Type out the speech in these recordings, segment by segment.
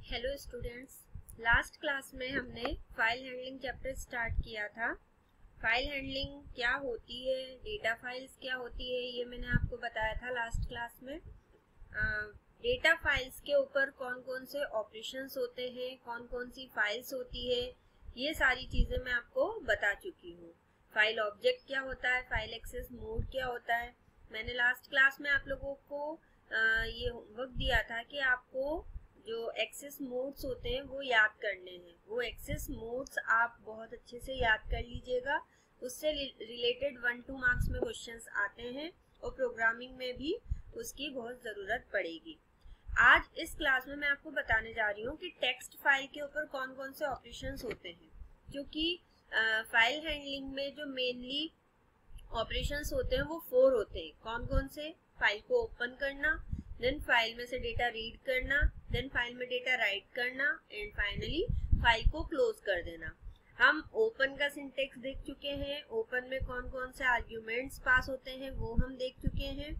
Hello students, last class में हमने file handling chapter start किया था। फाइल हैंडलिंग क्या होती है, डेटा फाइल्स क्या होती है, ये मैंने आपको बताया था लास्ट क्लास में। डेटा फाइल्स के ऊपर कौन कौन से ऑपरेशंस होते हैं, कौन कौन सी फाइल्स होती है, ये सारी चीज़ें मैं आपको बता चुकी हूँ। फाइल ऑब्जेक्ट क्या होता है, फाइल एक्सेस मोड क्या होता है। मैंने लास्ट क्लास में आप लोगों को ये होमवर्क दिया था कि आपको जो एक्सेस मोड्स होते हैं वो याद करने हैं। वो एक्सेस मोड्स आप बहुत अच्छे से याद कर लीजिएगा, उससे रिलेटेड 1-2 मार्क्स में क्वेश्चंस आते हैं और प्रोग्रामिंग में भी उसकी बहुत ज़रूरत पड़ेगी। आज इस क्लास में मैं आपको बताने जा रही हूँ कि टेक्स्ट फाइल के ऊपर कौन कौन से ऑपरेशंस होते हैं, क्योंकि फाइल हैंडलिंग में जो मेनली ऑपरेशंस होते हैं वो 4 होते हैं। कौन कौन से? फाइल को ओपन करना, देन फाइल में से डेटा रीड करना, देन फाइल में डेटा राइट करना एंड फाइनली फाइल को क्लोज कर देना। हम ओपन का सिंटेक्स देख चुके हैं, ओपन में कौन कौन से आर्ग्यूमेंट्स पास होते हैं वो हम देख चुके हैं।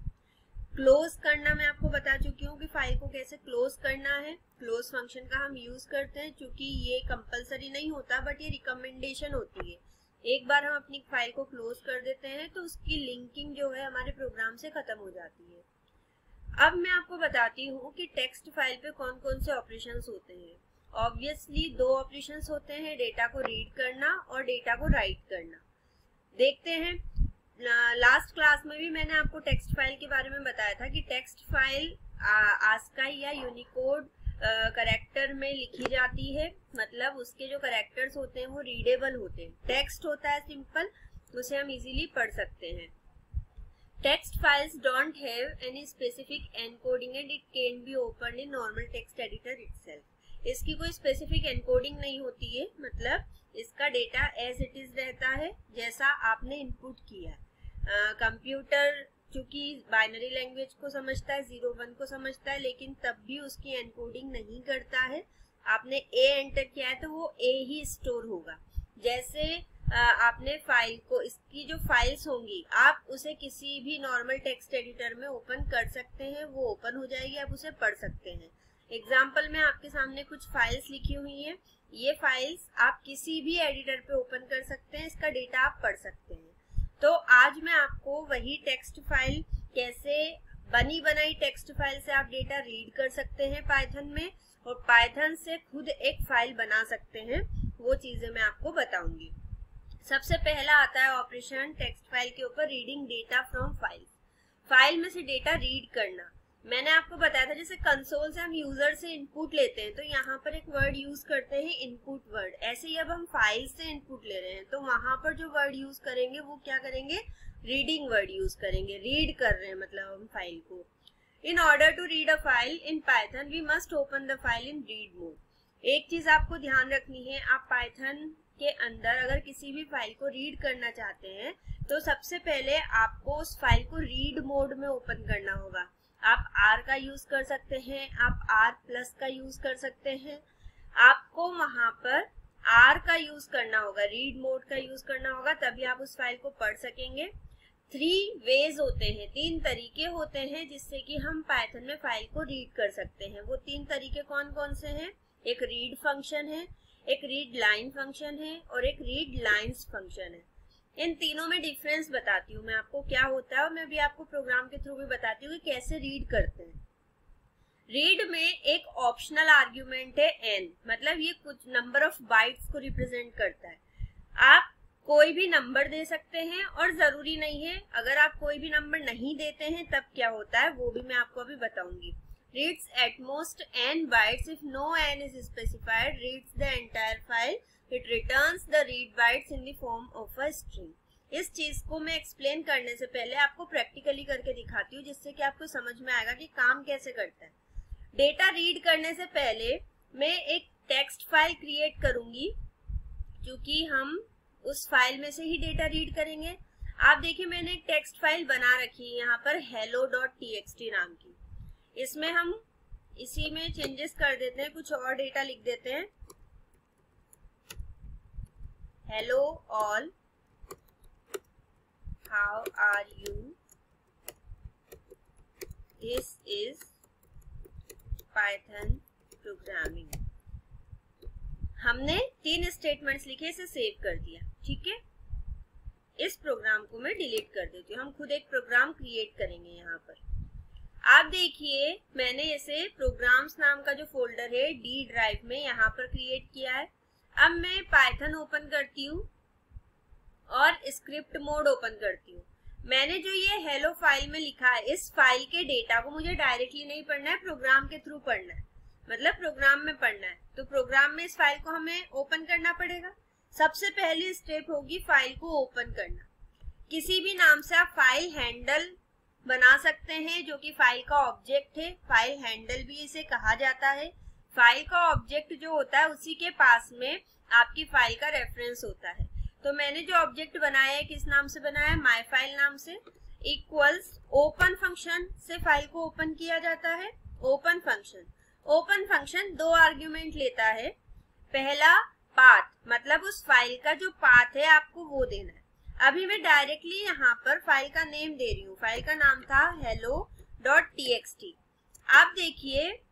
क्लोज करना मैं आपको बता चुकी हूँ कि फाइल को कैसे क्लोज करना है। क्लोज फंक्शन का हम यूज करते हैं, क्योंकि ये कंपलसरी नहीं होता बट ये रिकमेंडेशन होती है। एक बार हम अपनी फाइल को क्लोज कर देते हैं तो उसकी लिंकिंग जो है हमारे प्रोग्राम से खत्म हो जाती है। अब मैं आपको बताती हूँ कि टेक्स्ट फाइल पे कौन कौन से ऑपरेशंस होते हैं। ऑब्वियसली 2 ऑपरेशंस होते हैं, डेटा को रीड करना और डेटा को राइट करना। देखते हैं, लास्ट क्लास में भी मैंने आपको टेक्स्ट फाइल के बारे में बताया था कि टेक्स्ट फाइल आस्काई या यूनिकोड कैरेक्टर में लिखी जाती है, मतलब उसके जो कैरेक्टर्स होते हैं वो रीडेबल होते हैं। टेक्स्ट होता है सिंपल, उसे हम इजीली पढ़ सकते हैं। Text files don't have any specific encoding and it can be opened in normal text editor itself. इसकी कोई स्पेसिफिक एनकोडिंग नहीं होती है, मतलब इसका डेटा एज इट इज रहता है जैसा आपने इनपुट किया। कंप्यूटर चूंकि बाइनरी लैंग्वेज को समझता है, 0-1 को समझता है, लेकिन तब भी उसकी एनकोडिंग नहीं करता है। आपने ए एंटर किया है तो वो ए ही स्टोर होगा। जैसे आपने फाइल को, इसकी जो फाइल्स होंगी आप उसे किसी भी नॉर्मल टेक्स्ट एडिटर में ओपन कर सकते हैं, वो ओपन हो जाएगी, आप उसे पढ़ सकते हैं। एग्जाम्पल में आपके सामने कुछ फाइल्स लिखी हुई हैं, ये फाइल्स आप किसी भी एडिटर पे ओपन कर सकते हैं, इसका डेटा आप पढ़ सकते हैं। तो आज मैं आपको वही टेक्स्ट फाइल, कैसे बनी बनाई टेक्स्ट फाइल से आप डेटा रीड कर सकते हैं पाइथन में, और पाइथन से खुद एक फाइल बना सकते हैं, वो चीजें मैं आपको बताऊंगी। सबसे पहला आता है ऑपरेशन टेक्स्ट फाइल के ऊपर, reading data from file. File में से डेटा रीड करना। मैंने आपको बताया था जैसे कंसोल से हम यूजर से इनपुट लेते हैं तो यहाँ पर एक वर्ड यूज करते हैं इनपुट वर्ड। ऐसे ही अब हम फाइल से इनपुट ले रहे हैं तो वहां पर जो वर्ड यूज करेंगे वो क्या करेंगे, रीडिंग वर्ड यूज करेंगे। रीड कर रहे हैं मतलब हम फाइल को। In order to read a file in Python we must open the file in read mode. एक चीज आपको ध्यान रखनी है, आप पाइथन के अंदर अगर किसी भी फाइल को रीड करना चाहते हैं तो सबसे पहले आपको उस फाइल को रीड मोड में ओपन करना होगा। आप R का यूज कर सकते हैं, आप R+ का यूज कर सकते हैं। आपको वहां पर R का यूज करना होगा, रीड मोड का यूज करना होगा, तभी आप उस फाइल को पढ़ सकेंगे। 3 वेज होते हैं, 3 तरीके होते हैं जिससे कि हम पाइथन में फाइल को रीड कर सकते हैं। वो 3 तरीके कौन कौन से हैं? एक रीड फंक्शन है, एक रीड लाइन फंक्शन है और एक रीड लाइंस फंक्शन है। इन तीनों में डिफरेंस बताती हूँ मैं आपको क्या होता है, और मैं भी आपको प्रोग्राम के थ्रू भी बताती हूँ कि कैसे रीड करते हैं। रीड में एक ऑप्शनल आर्ग्यूमेंट है n, मतलब ये कुछ नंबर ऑफ बाइट्स को रिप्रेजेंट करता है। आप कोई भी नंबर दे सकते हैं और जरूरी नहीं है, अगर आप कोई भी नंबर नहीं देते हैं तब क्या होता है वो भी मैं आपको अभी बताऊंगी। Reads at most n bytes. If no n is specified, reads the entire file. It returns the read bytes in the form of a string. इस चीज को मैं एक्सप्लेन करने से पहले आपको प्रैक्टिकली करके दिखाती हूँ, जिससे कि आपको समझ में आएगा कि काम कैसे करता है। डेटा रीड करने से पहले मैं एक टेक्स्ट फाइल क्रिएट करूंगी, क्योंकि हम उस फाइल में से ही डेटा रीड करेंगे। आप देखिए मैंने एक टेक्स्ट फाइल बना रखी है यहाँ पर hello.txt नाम की। इसमें हम इसी में चेंजेस कर देते हैं, कुछ और डेटा लिख देते हैं। Hello all, how are you, this is Python programming. हमने 3 स्टेटमेंट्स लिखे, इसे सेव कर दिया। ठीक है, इस प्रोग्राम को मैं डिलीट कर देती हूँ। हम खुद एक प्रोग्राम क्रिएट करेंगे यहाँ पर। आप देखिए मैंने इसे प्रोग्राम्स नाम का जो फोल्डर है डी ड्राइव में यहाँ पर क्रिएट किया है। अब मैं पाइथन ओपन करती हूँ और स्क्रिप्ट मोड ओपन करती हूँ। मैंने जो ये हेलो फाइल में लिखा है, इस फाइल के डेटा को मुझे डायरेक्टली नहीं पढ़ना है, प्रोग्राम के थ्रू पढ़ना है, मतलब प्रोग्राम में पढ़ना है। तो प्रोग्राम में इस फाइल को हमें ओपन करना पड़ेगा। सबसे पहली स्टेप होगी फाइल को ओपन करना। किसी भी नाम से आप फाइल हैंडल बना सकते हैं, जो कि फाइल का ऑब्जेक्ट है। फाइल हैंडल भी इसे कहा जाता है। फाइल का ऑब्जेक्ट जो होता है उसी के पास में आपकी फाइल का रेफरेंस होता है। तो मैंने जो ऑब्जेक्ट बनाया है किस नाम से बनाया है, माय फाइल नाम से। इक्वल्स ओपन फंक्शन से फाइल को ओपन किया जाता है। ओपन फंक्शन 2 आर्ग्यूमेंट लेता है। पहला पाथ, मतलब उस फाइल का जो पाथ है आपको वो देना है। अभी मैं डायरेक्टली यहाँ पर फाइल का नेम दे रही हूँ। फाइल का नाम था hello.txt। आप देखिए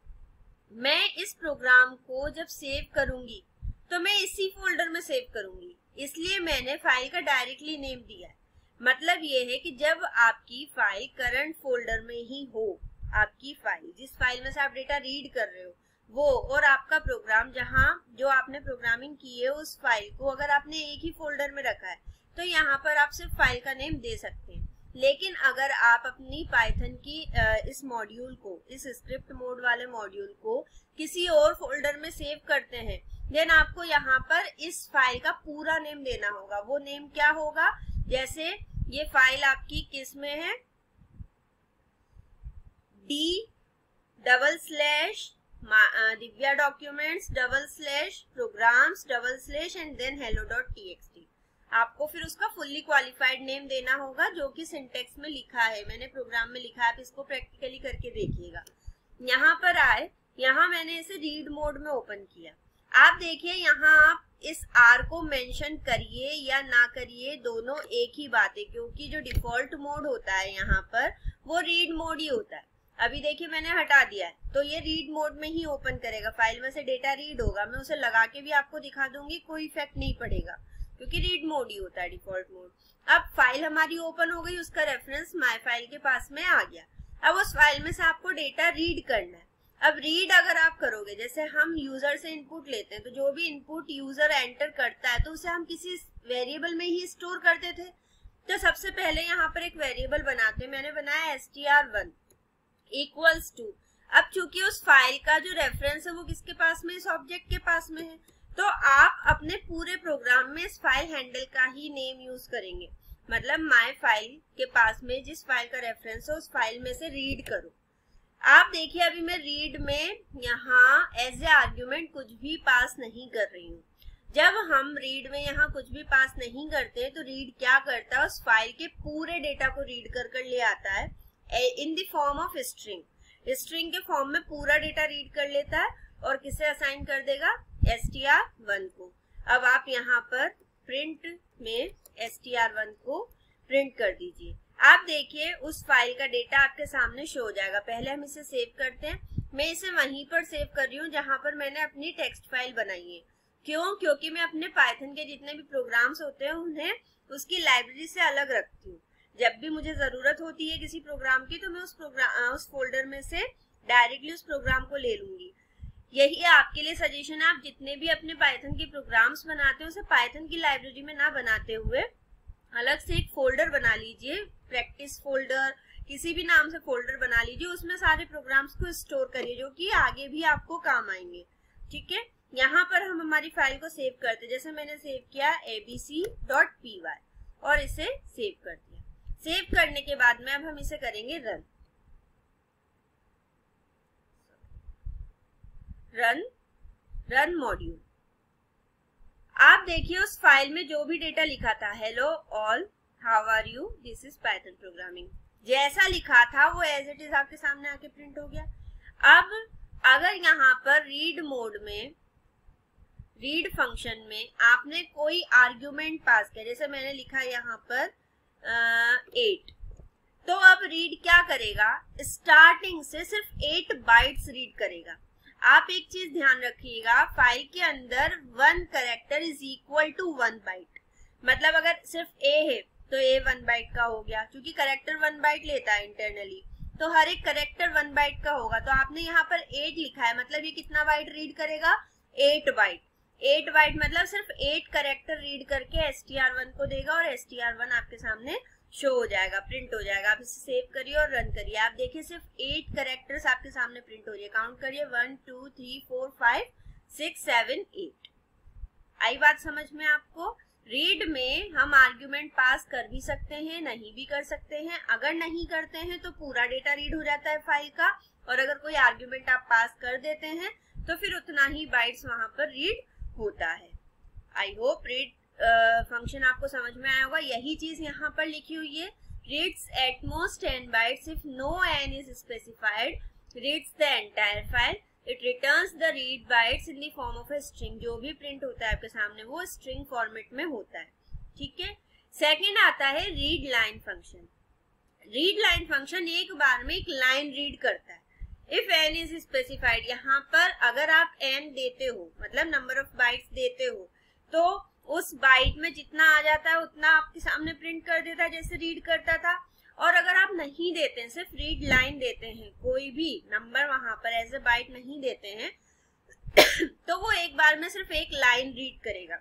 मैं इस प्रोग्राम को जब सेव करूंगी तो मैं इसी फोल्डर में सेव करूंगी, इसलिए मैंने फाइल का डायरेक्टली नेम दिया है। मतलब ये है कि जब आपकी फाइल करंट फोल्डर में ही हो, आपकी फाइल जिस फाइल में से आप डेटा रीड कर रहे हो वो, और आपका प्रोग्राम जहां जो आपने प्रोग्रामिंग की है उस फाइल को अगर आपने एक ही फोल्डर में रखा है तो यहाँ पर आप सिर्फ फाइल का नेम दे सकते हैं। लेकिन अगर आप अपनी पाइथन की इस मॉड्यूल को, इस स्क्रिप्ट मोड वाले मॉड्यूल को किसी और फोल्डर में सेव करते हैं, देन आपको यहाँ पर इस फाइल का पूरा नेम देना होगा। वो नेम क्या होगा, जैसे ये फाइल आपकी किस में है, Divya documents /programs and then hello.txt। आपको फिर उसका फुल्ली क्वालिफाइड नेम देना होगा जो कि सिंटेक्स में लिखा है, मैंने प्रोग्राम में लिखा है। आप इसको प्रैक्टिकली करके देखिएगा। यहाँ पर आए, यहाँ मैंने इसे रीड मोड में ओपन किया। आप देखिए यहाँ आप इस R को मेंशन करिए या ना करिए, दोनों एक ही बात है, क्योंकि जो डिफॉल्ट मोड होता है यहाँ पर वो रीड मोड ही होता है। अभी देखिए मैंने हटा दिया है तो ये रीड मोड में ही ओपन करेगा। फाइल में से डेटा रीड होगा। मैं उसे लगा के भी आपको दिखा दूंगी, कोई इफेक्ट नहीं पड़ेगा क्योंकि रीड मोड ही होता है, डिफॉल्ट मोड। अब फाइल हमारी ओपन हो गई, उसका रेफरेंस माय फाइल के पास में आ गया। अब उस फाइल में से आपको डेटा रीड करना है। अब रीड अगर आप करोगे, जैसे हम यूजर से इनपुट लेते हैं तो जो भी इनपुट यूजर एंटर करता है तो उसे हम किसी वेरिएबल में ही स्टोर करते थे। तो सबसे पहले यहाँ पर एक वेरिएबल बनाते हैं। मैंने बनाया str1 इक्वल्स टू। अब चूंकि उस फाइल का जो रेफरेंस है वो किसके पास में, इस ऑब्जेक्ट के पास में है, तो आप अपने पूरे प्रोग्राम में इस फाइल हैंडल का ही नेम यूज करेंगे। मतलब माय फाइल के पास में जिस फाइल का रेफरेंस है उस फाइल में से रीड करो। आप देखिए अभी मैं रीड में यहाँ एज ए आर्ग्यूमेंट कुछ भी पास नहीं कर रही हूँ। जब हम रीड में यहाँ कुछ भी पास नहीं करते तो रीड क्या करता है, उस फाइल के पूरे डेटा को रीड कर ले आता है इन द फॉर्म ऑफ स्ट्रिंग के फॉर्म में पूरा डेटा रीड कर लेता है और किसे असाइन कर देगा, str1 को। अब आप यहाँ पर प्रिंट में str1 को प्रिंट कर दीजिए। आप देखिए उस फाइल का डेटा आपके सामने शो हो जाएगा। पहले हम इसे सेव करते हैं। मैं इसे वहीं पर सेव कर रही हूँ जहां पर मैंने अपनी टेक्स्ट फाइल बनाई है। क्यों, क्योंकि मैं अपने पाइथन के जितने भी प्रोग्राम्स होते हैं उन्हें उसकी लाइब्रेरी से अलग रखती हूँ। जब भी मुझे जरूरत होती है किसी प्रोग्राम की तो मैं उस फोल्डर में से डायरेक्टली उस प्रोग्राम को ले लूंगी। यही आपके लिए सजेशन है, आप जितने भी अपने पाइथन के प्रोग्राम्स बनाते हैं उसे पाइथन की लाइब्रेरी में ना बनाते हुए अलग से एक फोल्डर बना लीजिए, प्रैक्टिस फोल्डर, किसी भी नाम से फोल्डर बना लीजिए। उसमें सारे प्रोग्राम्स को स्टोर करिए जो कि आगे भी आपको काम आएंगे। ठीक है, यहाँ पर हम हमारी फाइल को सेव करते, जैसे मैंने सेव किया abc.py और इसे सेव कर दिया। सेव करने के बाद में अब हम इसे करेंगे रन मॉड्यूल। आप देखिए उस फाइल में जो भी डेटा लिखा था, hello all how are you, this is Python programming, जैसा लिखा था वो एज इट इज आपके सामने आके प्रिंट हो गया। अब अगर यहाँ पर रीड मोड में, रीड फंक्शन में आपने कोई आर्ग्यूमेंट पास किया, जैसे मैंने लिखा यहाँ पर 8, तो अब रीड क्या करेगा, स्टार्टिंग से सिर्फ 8 बाइट्स रीड करेगा। आप एक चीज ध्यान रखिएगा, फाइल के अंदर 1 character is equal to 1 byte. मतलब अगर सिर्फ ए है तो ए 1 बाइट का हो गया, क्योंकि कैरेक्टर 1 बाइट लेता है इंटरनली, तो हर एक कैरेक्टर 1 बाइट का होगा। तो आपने यहाँ पर 8 लिखा है, मतलब ये कितना बाइट रीड करेगा, 8 बाइट। 8 बाइट मतलब सिर्फ 8 कैरेक्टर रीड करके str1 को देगा और str1 आपके सामने शो हो जाएगा, प्रिंट हो जाएगा। आप इसे सेव करिए और रन करिए। आप देखिए सिर्फ 8 कैरेक्टर्स आपके सामने प्रिंट हो रही है। काउंट करिए 1 2 3 4 5 6 7 8। आई बात समझ में आपको? रीड में हम आर्ग्यूमेंट पास कर भी सकते हैं, नहीं भी कर सकते हैं। अगर नहीं करते हैं तो पूरा डेटा रीड हो जाता है फाइल का, और अगर कोई आर्ग्यूमेंट आप पास कर देते हैं तो फिर उतना ही बाइट्स वहां पर रीड होता है। आई होप रीड फंक्शन आपको समझ में आया होगा। यही चीज यहाँ पर लिखी हुई है, reads at most n bytes if no n is specified, reads the entire file, it returns the read bytes in the form of a string. जो भी प्रिंट होता है आपके सामने वो स्ट्रिंग फॉर्मेट में होता है, ठीक है। सेकंड आता है read line function. Read line function एक बार में एक लाइन रीड करता है। इफ n इज स्पेसिफाइड, यहाँ पर अगर आप n देते हो, मतलब नंबर ऑफ बाइट्स देते हो, तो उस बाइट में जितना आ जाता है उतना आपके सामने प्रिंट कर देता है, जैसे रीड करता था। और अगर आप नहीं देते हैं, सिर्फ रीड लाइन देते हैं, कोई भी नंबर वहां पर एज ए बाइट नहीं देते हैं तो वो एक बार में सिर्फ एक लाइन रीड करेगा।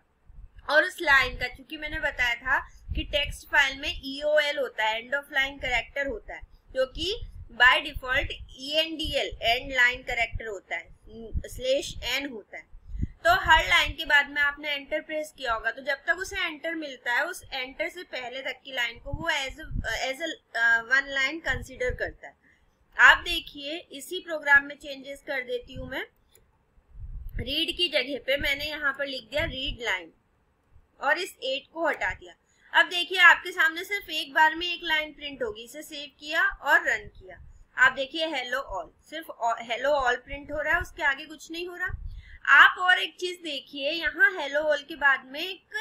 और उस लाइन का, चूंकि मैंने बताया था कि टेक्स्ट फाइल में EOL होता है, एंड ऑफ लाइन कैरेक्टर होता है, जो कि by default ENDL and line character होता है, /n होता है। तो हर लाइन के बाद में आपने एंटर प्रेस किया होगा, तो जब तक उसे एंटर मिलता है, उस एंटर से पहले तक की लाइन को वो एज अ 1 लाइन कंसीडर करता है। आप देखिए इसी प्रोग्राम में चेंजेस कर देती हूँ मैं। रीड की जगह पे मैंने यहाँ पर लिख दिया रीड लाइन और इस 8 को हटा दिया। अब देखिए आपके सामने सिर्फ एक बार में एक लाइन प्रिंट होगी। इसे सेव किया और रन किया, आप देखिए हेलो ऑल, सिर्फ हेलो ऑल प्रिंट हो रहा है, उसके आगे कुछ नहीं हो रहा। आप और एक चीज देखिए, यहाँ हेलो ऑल के बाद में एक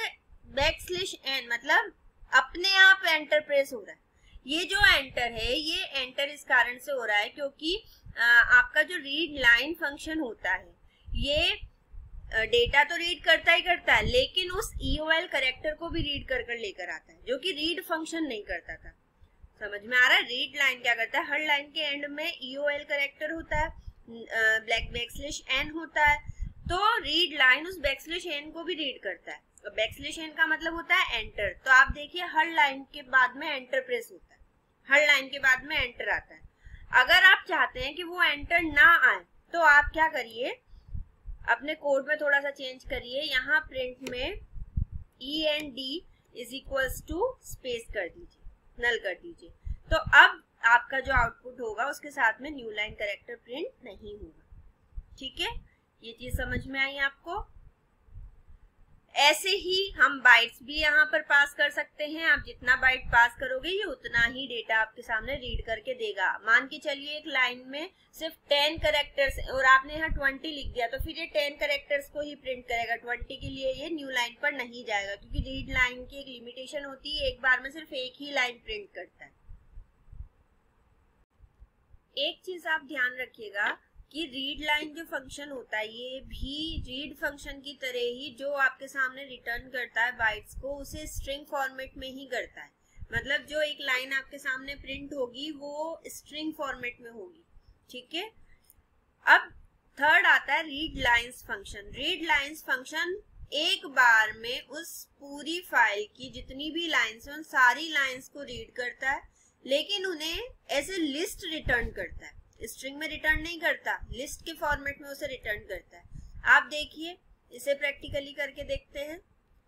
\n, मतलब अपने आप एंटर प्रेस हो रहा है। ये जो एंटर है, ये एंटर इस कारण से हो रहा है क्योंकि आपका जो रीड लाइन फंक्शन होता है, ये डेटा तो रीड करता ही करता है, लेकिन उस EOL कैरेक्टर को भी रीड कर लेकर आता है, जो कि रीड फंक्शन नहीं करता था। समझ में आ रहा है? रीड लाइन क्या करता है, हर लाइन के एंड में EOL कैरेक्टर होता है, \n होता है, तो रीड लाइन उस \n को भी रीड करता है। तो \n का मतलब होता है एंटर। तो आप देखिए हर लाइन के बाद में एंटर प्रेस होता है, हर लाइन के बाद में एंटर आता है। अगर आप चाहते हैं कि वो एंटर ना आए तो आप क्या करिए, अपने कोड में थोड़ा सा चेंज करिए। यहाँ प्रिंट में END is equals to space कर दीजिए, नल कर दीजिए। तो अब आपका जो आउटपुट होगा उसके साथ में न्यू लाइन कैरेक्टर प्रिंट नहीं होगा, ठीक है। ये चीज समझ में आई आपको? ऐसे ही हम बाइट्स भी यहाँ पर पास कर सकते हैं। आप जितना बाइट पास करोगे ये उतना ही डेटा आपके सामने रीड करके देगा। मान के चलिए एक लाइन में सिर्फ 10 कैरेक्टर्स और आपने यहाँ 20 लिख दिया, तो फिर ये 10 कैरेक्टर्स को ही प्रिंट करेगा। 20 के लिए ये न्यू लाइन पर नहीं जाएगा, क्योंकि रीड लाइन की एक लिमिटेशन होती है, एक बार में सिर्फ एक ही लाइन प्रिंट करता है। एक चीज आप ध्यान रखिएगा कि रीड लाइन जो फंक्शन होता है, ये भी रीड फंक्शन की तरह ही जो आपके सामने रिटर्न करता है बाइट्स को, उसे स्ट्रिंग फॉर्मेट में ही करता है। मतलब जो एक लाइन आपके सामने प्रिंट होगी वो स्ट्रिंग फॉर्मेट में होगी, ठीक है। अब थर्ड आता है read lines function. Read lines function एक बार में उस पूरी फाइल की जितनी भी लाइन्स हैं उन सारी लाइन्स को रीड करता है, लेकिन उन्हें एज ए लिस्ट रिटर्न करता है। स्ट्रिंग में रिटर्न नहीं करता, लिस्ट के फॉर्मेट में उसे रिटर्न करता है। आप देखिए, इसे प्रैक्टिकली करके देखते हैं।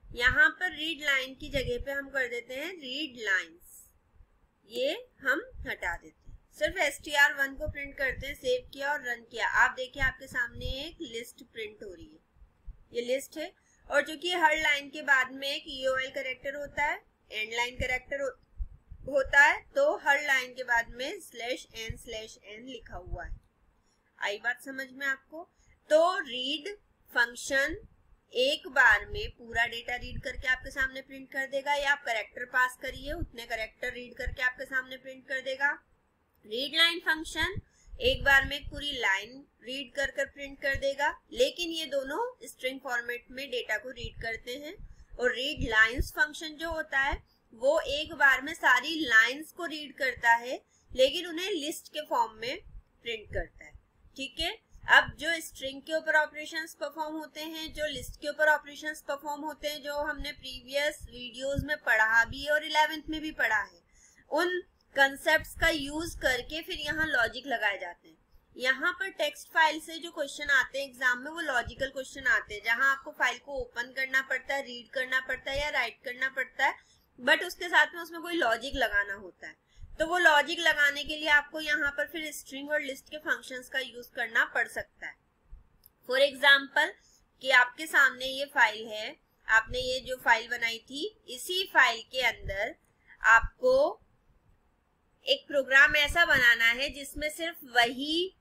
यहाँ पर रीड लाइन की जगह पे हम कर देते हैं रीड लाइंस, ये हम हटा देते हैं, सिर्फ str1 को प्रिंट करते हैं। सेव किया और रन किया, आप देखिए आपके सामने एक लिस्ट प्रिंट हो रही है, ये लिस्ट है। और चूंकि हर लाइन के बाद में एक EOL कैरेक्टर होता है, एंड लाइन कैरेक्टर होता है, तो हर लाइन के बाद में /n लिखा हुआ है। आई बात समझ में आपको? तो रीड फंक्शन एक बार में पूरा डेटा रीड करके आपके सामने प्रिंट कर देगा, या आप कैरेक्टर पास करिए, उतने कैरेक्टर रीड करके आपके सामने प्रिंट कर देगा। रीड लाइन फंक्शन एक बार में एक पूरी लाइन रीड कर कर प्रिंट कर देगा, लेकिन ये दोनों स्ट्रिंग फॉर्मेट में डेटा को रीड करते हैं। और रीड लाइंस फंक्शन जो होता है वो एक बार में सारी लाइंस को रीड करता है, लेकिन उन्हें लिस्ट के फॉर्म में प्रिंट करता है। ठीक है, अब जो स्ट्रिंग के ऊपर ऑपरेशंस परफॉर्म होते हैं, जो लिस्ट के ऊपर ऑपरेशंस परफॉर्म होते हैं, जो हमने प्रीवियस वीडियोस में पढ़ा भी और 11th में भी पढ़ा है, उन कंसेप्ट्स का यूज करके फिर यहाँ लॉजिक लगाए जाते हैं। यहाँ पर टेक्स्ट फाइल से जो क्वेश्चन आते हैं एग्जाम में वो लॉजिकल क्वेश्चन आते हैं, जहाँ आपको फाइल को ओपन करना पड़ता है, रीड करना पड़ता है या राइट करना पड़ता है, बट उसके साथ में उसमें कोई लॉजिक लगाना होता है। तो वो लॉजिक लगाने के लिए आपको यहाँ पर फिर स्ट्रिंग और लिस्ट के फंक्शंस का यूज करना पड़ सकता है। फॉर एग्जाम्पल कि आपके सामने ये फाइल है, आपने ये जो फाइल बनाई थी, इसी फाइल के अंदर आपको एक प्रोग्राम ऐसा बनाना है जिसमें सिर्फ वही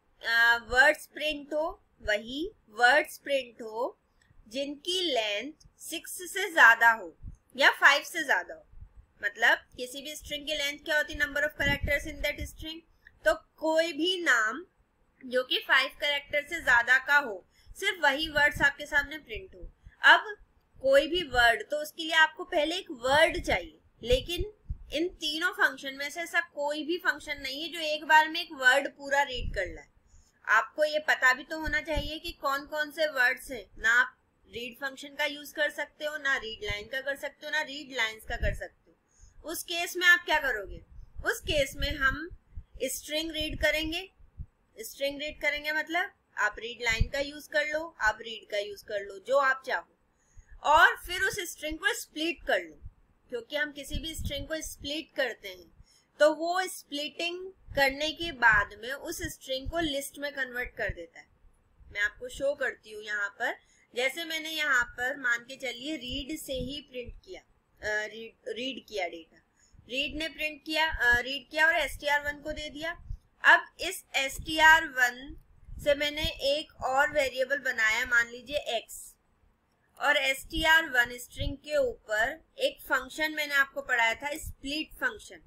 वर्ड्स प्रिंट हो जिनकी लेंथ 6 से ज्यादा हो या 5 से ज्यादा हो। मतलब किसी भी स्ट्रिंग की लेंथ क्या होती है, number of characters in that string. तो कोई भी नाम जो कि 5 कैरेक्टर से ज्यादा का हो, सिर्फ वही वर्ड्स आपके सामने प्रिंट हो। अब कोई भी वर्ड, तो उसके लिए आपको पहले एक वर्ड चाहिए, लेकिन इन तीनों फंक्शन में से ऐसा कोई भी फंक्शन नहीं है जो एक बार में एक वर्ड पूरा रीड कर ले। आपको ये पता भी तो होना चाहिए कि कौन कौन से वर्ड्स हैं। ना आप रीड फंक्शन का यूज कर सकते हो, ना रीड लाइन का कर सकते हो, ना रीड लाइंस का कर सकते हो। उस केस में आप क्या करोगे, उस केस में हम स्ट्रिंग रीड करेंगे। स्ट्रिंग रीड करेंगे मतलब आप रीड लाइन का यूज कर लो, आप रीड का यूज कर लो, जो आप चाहो, और फिर उस स्ट्रिंग को स्प्लिट कर लो। क्योंकि हम किसी भी स्ट्रिंग को स्प्लिट करते हैं तो वो स्प्लिटिंग करने के बाद में उस स्ट्रिंग को लिस्ट में कन्वर्ट कर देता है। मैं आपको शो करती हूँ यहाँ पर। जैसे मैंने यहाँ पर मान के चलिए रीड से ही प्रिंट किया, रीड किया डेटा, रीड ने प्रिंट किया, रीड किया और str1 को दे दिया। अब इस str1 से मैंने एक और वेरिएबल बनाया, मान लीजिए x, और str1 स्ट्रिंग के ऊपर एक फंक्शन मैंने आपको पढ़ाया था, स्प्लिट फंक्शन।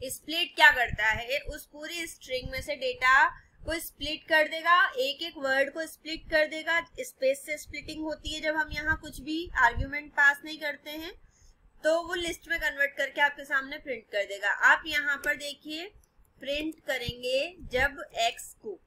स्प्लिट क्या करता है, उस पूरी स्ट्रिंग में से डेटा को स्प्लिट कर देगा, एक एक वर्ड को स्प्लिट कर देगा। स्पेस से स्प्लिटिंग होती है जब हम यहाँ कुछ भी आर्ग्यूमेंट पास नहीं करते हैं, तो वो लिस्ट में कन्वर्ट करके आपके सामने प्रिंट कर देगा। आप यहाँ पर देखिए प्रिंट करेंगे जब x को,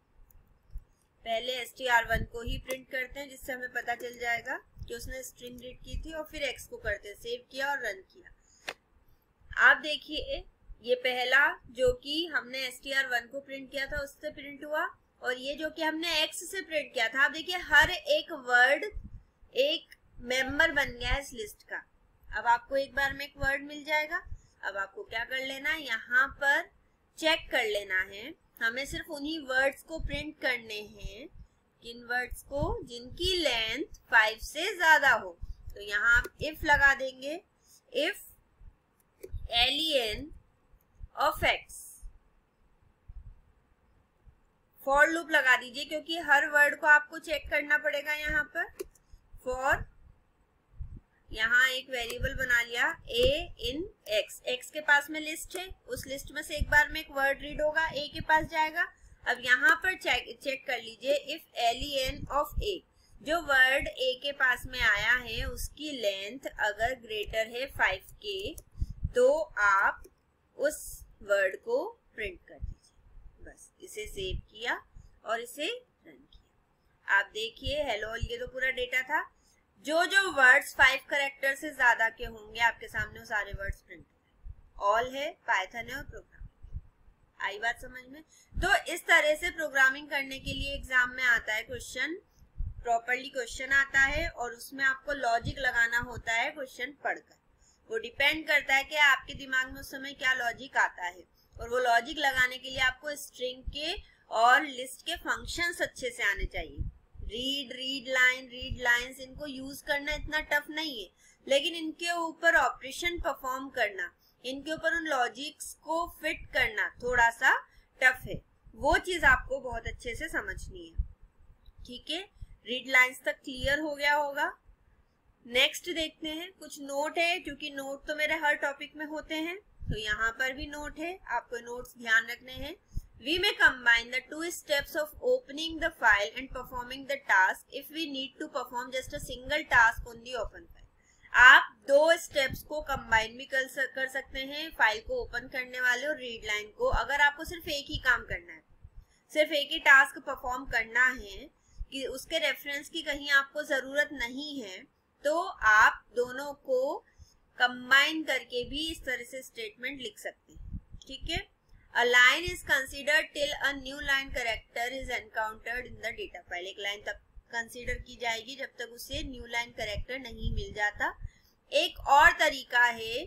पहले str1 को ही प्रिंट करते हैं जिससे हमें पता चल जाएगा कि उसने स्ट्रिंग रीड की थी, और फिर x को करते हैं, सेव किया और रन किया। आप देखिए ये पहला जो कि हमने str1 को प्रिंट किया था उससे प्रिंट हुआ, और ये जो कि हमने x से प्रिंट किया था, आप देखिए हर एक वर्ड एक मेंबर बन गया है इस लिस्ट का। अब आपको एक बार में एक वर्ड मिल जाएगा। अब आपको क्या कर लेना है, यहाँ पर चेक कर लेना है, हमें सिर्फ उन्हीं वर्ड्स को प्रिंट करने हैं, किन वर्ड्स को, जिनकी लेंथ 5 से ज्यादा हो। तो यहाँ आप इफ लगा देंगे, if len of x, for loop लगा दीजिए क्योंकि हर वर्ड को आपको चेक करना पड़ेगा। यहाँ पर फॉर, यहाँ एक वेरिएबल बना लिया a इन x, x के पास में लिस्ट है, उस लिस्ट में से एक बार में एक वर्ड रीड होगा, a के पास जाएगा। अब यहाँ पर चेक कर लीजिए इफ len ऑफ a, जो वर्ड a के पास में आया है उसकी लेंथ अगर ग्रेटर है 5 के, तो आप उस वर्ड को प्रिंट कर दीजिए। बस इसे सेव किया और इसे रन किया। आप देखिए हेलो, ये तो पूरा डेटा था। जो जो वर्ड्स 5 कैरेक्टर से ज्यादा के होंगे आपके सामने वो सारे वर्ड्स प्रिंट है। ऑल है, पाइथन है और प्रोग्राम। आई बात समझ में? तो इस तरह से प्रोग्रामिंग करने के लिए एग्जाम में आता है क्वेश्चन, प्रॉपरली क्वेश्चन आता है और उसमें आपको लॉजिक लगाना होता है क्वेश्चन पढ़कर। वो डिपेंड करता है कि आपके दिमाग में उस समय क्या लॉजिक आता है, और वो लॉजिक लगाने के लिए आपको स्ट्रिंग के और लिस्ट के फंक्शंस अच्छे से आने चाहिए। रीड लाइन, रीड लाइंस, इनको यूज करना इतना टफ नहीं है, लेकिन इनके ऊपर ऑपरेशन परफॉर्म करना, इनके ऊपर उन लॉजिक्स को फिट करना थोड़ा सा टफ है। वो चीज आपको बहुत अच्छे से समझनी है। ठीक है, रीड लाइंस तक क्लियर हो गया होगा। नेक्स्ट देखते हैं, कुछ नोट है, क्योंकि नोट तो मेरे हर टॉपिक में होते हैं, तो यहाँ पर भी नोट है, आपको नोट्स ध्यान रखने हैं। We may combine the two steps of opening the file and performing the task if we need to perform just a single task on the open file. आप दो स्टेप्स को कंबाइन भी कर सकते हैं, फाइल को ओपन करने वाले और रीड लाइन को, अगर आपको सिर्फ एक ही काम करना है, सिर्फ एक ही टास्क परफॉर्म करना है कि उसके रेफरेंस की कहीं आपको जरूरत नहीं है, तो आप दोनों को कंबाइन करके भी इस तरह से स्टेटमेंट लिख सकते हैं. ठीक है. A line is considered till a new line character is encountered in the data file. एक लाइन तक कंसीडर की जाएगी जब तक उसे न्यू लाइन कैरेक्टर नहीं मिल जाता. एक और तरीका है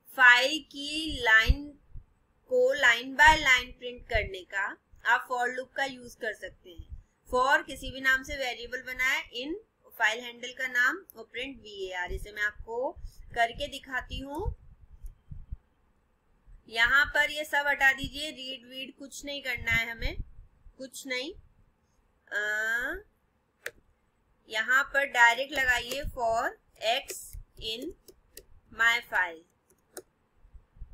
फाइल की लाइन को लाइन बाय लाइन प्रिंट करने का. आप फॉर लूप का यूज कर सकते हैं. फॉर किसी भी नाम से वेरिएबल बनाए, इन फाइल हैंडल का नाम और प्रिंट var. इसे मैं आपको करके दिखाती हूँ. यहाँ पर ये सब हटा दीजिए, रीड वीड कुछ नहीं करना है हमें, कुछ नहीं. यहाँ पर डायरेक्ट लगाइए for x in my file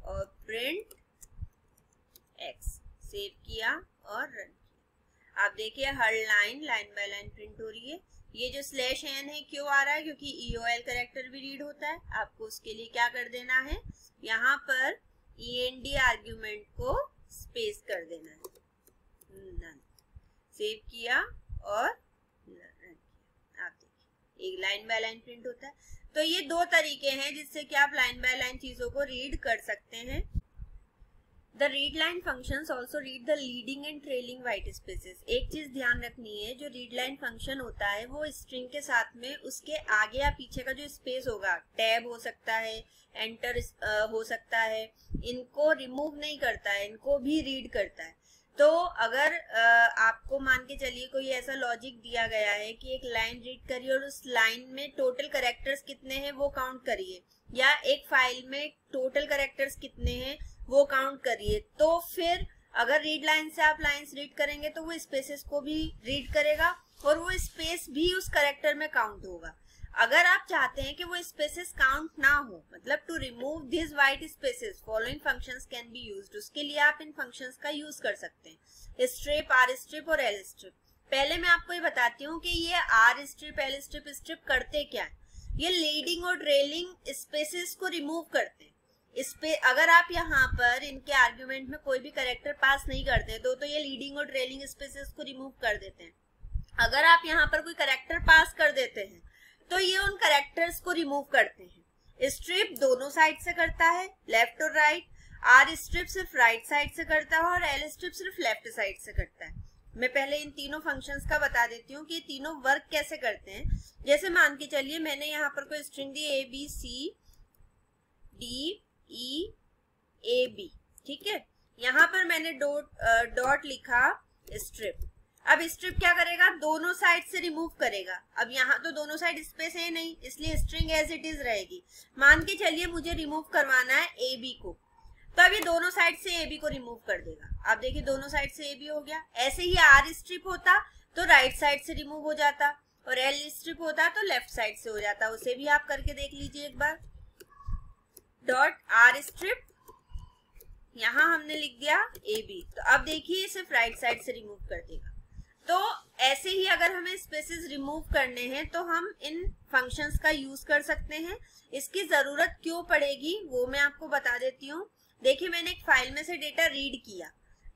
और प्रिंट x. सेव किया और रन किया. आप देखिए हर लाइन बाय लाइन प्रिंट हो रही है. ये जो /n है क्यों आ रहा है? क्योंकि EOL कैरेक्टर भी रीड होता है. आपको उसके लिए क्या कर देना है, यहाँ पर END आर्ग्यूमेंट को स्पेस कर देना है. सेव किया और रन किया. आप देखिए एक लाइन बाय लाइन प्रिंट होता है. तो ये दो तरीके हैं जिससे कि आप लाइन बाय लाइन चीजों को रीड कर सकते हैं. The read line functions also read the leading and trailing white spaces. एक चीज ध्यान रखनी है, जो read line function होता है वो स्ट्रिंग के साथ में उसके आगे या पीछे का जो स्पेस होगा, टैब हो सकता है, एंटर हो सकता है, इनको रिमूव नहीं करता है, इनको भी रीड करता है. तो अगर आपको मान के चलिए कोई ऐसा लॉजिक दिया गया है कि एक लाइन रीड करिए और उस लाइन में टोटल कैरेक्टर्स कितने हैं वो काउंट करिए, या एक फाइल में टोटल कैरेक्टर्स कितने हैं वो काउंट करिए, तो फिर अगर रीड लाइन से आप लाइंस रीड करेंगे तो वो स्पेसेस को भी रीड करेगा और वो स्पेस भी उस कैरेक्टर में काउंट होगा. अगर आप चाहते हैं कि वो स्पेसेस काउंट ना हो, मतलब to remove this white spaces following functions can be used, उसके लिए आप इन फंक्शंस का यूज कर सकते हैं, स्ट्रिप, आर स्ट्रिप और एल स्ट्रिप. पहले मैं आपको ये बताती हूँ कि ये आर स्ट्रिप, एल स्ट्रिप करते क्या है. ये लीडिंग और ट्रेलिंग स्पेसेस को रिमूव करते हैं. अगर आप यहाँ पर इनके आर्ग्यूमेंट में कोई भी कैरेक्टर पास नहीं करते तो ये लीडिंग और ट्रेलिंग स्पेसेस को रिमूव कर देते हैं. अगर आप यहाँ पर कोई कैरेक्टर पास कर देते हैं तो ये उन कैरेक्टर्स को रिमूव करते हैं. स्ट्रिप दोनों साइड से करता है, लेफ्ट और राइट. आर स्ट्रिप सिर्फ राइट साइड से करता है और एल स्ट्रिप सिर्फ लेफ्ट साइड से करता है. मैं पहले इन तीनों फंक्शंस का बता देती हूँ कि ये तीनों वर्क कैसे करते हैं. जैसे मान के चलिए मैंने यहाँ पर कोई स्ट्रिंग दी ABCDEAB, ठीक है. यहाँ पर मैंने डॉट लिखा स्ट्रिप. अब स्ट्रिप क्या करेगा, दोनों साइड से रिमूव करेगा. अब यहाँ तो दोनों साइड स्पेस है नहीं, इसलिए स्ट्रिंग एज इट इज रहेगी. मान के चलिए मुझे रिमूव करवाना है AB को, तो अभी दोनों साइड से AB को रिमूव कर देगा. आप देखिए दोनों साइड से AB हो गया. ऐसे ही आर स्ट्रिप होता तो राइट साइड से रिमूव हो जाता और एल स्ट्रिप होता तो लेफ्ट साइड से हो जाता. उसे भी आप करके देख लीजिए एक बार. डॉट आर स्ट्रिप, यहाँ हमने लिख दिया AB, तो अब देखिए सिर्फ राइट साइड से रिमूव कर देगा. तो ऐसे ही अगर हमें स्पेसेस रिमूव करने हैं तो हम इन फंक्शंस का यूज कर सकते हैं. इसकी जरूरत क्यों पड़ेगी वो मैं आपको बता देती हूँ. देखिए मैंने एक फाइल में से डेटा रीड किया,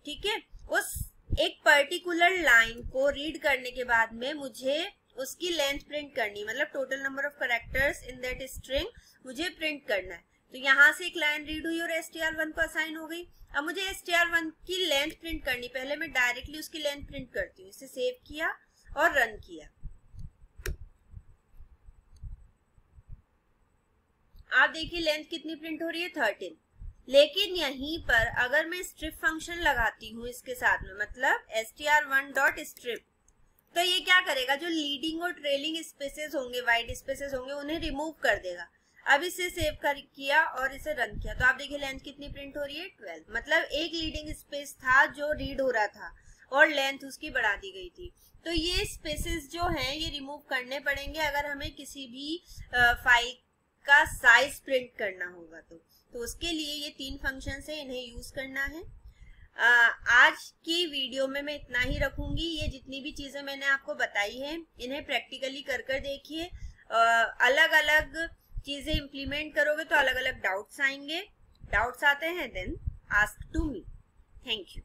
ठीक है. उस एक पर्टिकुलर लाइन को रीड करने के बाद में मुझे उसकी लेंथ प्रिंट करनी, मतलब total number of characters in that string मुझे प्रिंट करना है. तो यहाँ से एक लाइन रीड हुई और str1 को असाइन हो गई. अब मुझे str1 की लेंथ प्रिंट करनी, पहले मैं डायरेक्टली उसकी लेंथ प्रिंट करती हूँ. इसे सेव किया और रन किया. आप देखिए लेंथ कितनी प्रिंट हो रही है, 13. लेकिन यहीं पर अगर मैं स्ट्रिप फंक्शन लगाती हूँ इसके साथ में, मतलब str1.strip, तो ये क्या करेगा, जो लीडिंग और ट्रेलिंग स्पेसेस होंगे, वाइट स्पेसेस होंगे, उन्हें रिमूव कर देगा. अब इसे सेव किया और इसे रन किया तो आप देखिए लेंथ कितनी प्रिंट हो रही है, 12. मतलब एक लीडिंग स्पेस था जो रीड हो रहा था और लेंथ उसकी बढ़ा दी गई थी. तो ये स्पेसेस जो हैं ये रिमूव करने पड़ेंगे अगर हमें किसी भी फाइल का साइज प्रिंट करना होगा. तो उसके लिए ये तीन फंक्शंस है, इन्हें यूज करना है. आज की वीडियो में मैं इतना ही रखूंगी। ये जितनी भी चीजें मैंने आपको बताई हैं इन्हें प्रैक्टिकली कर कर देखिए। अलग अलग चीजें इम्प्लीमेंट करोगे तो अलग अलग डाउट्स आएंगे। डाउट्स आते हैं then ask to me. Thank you.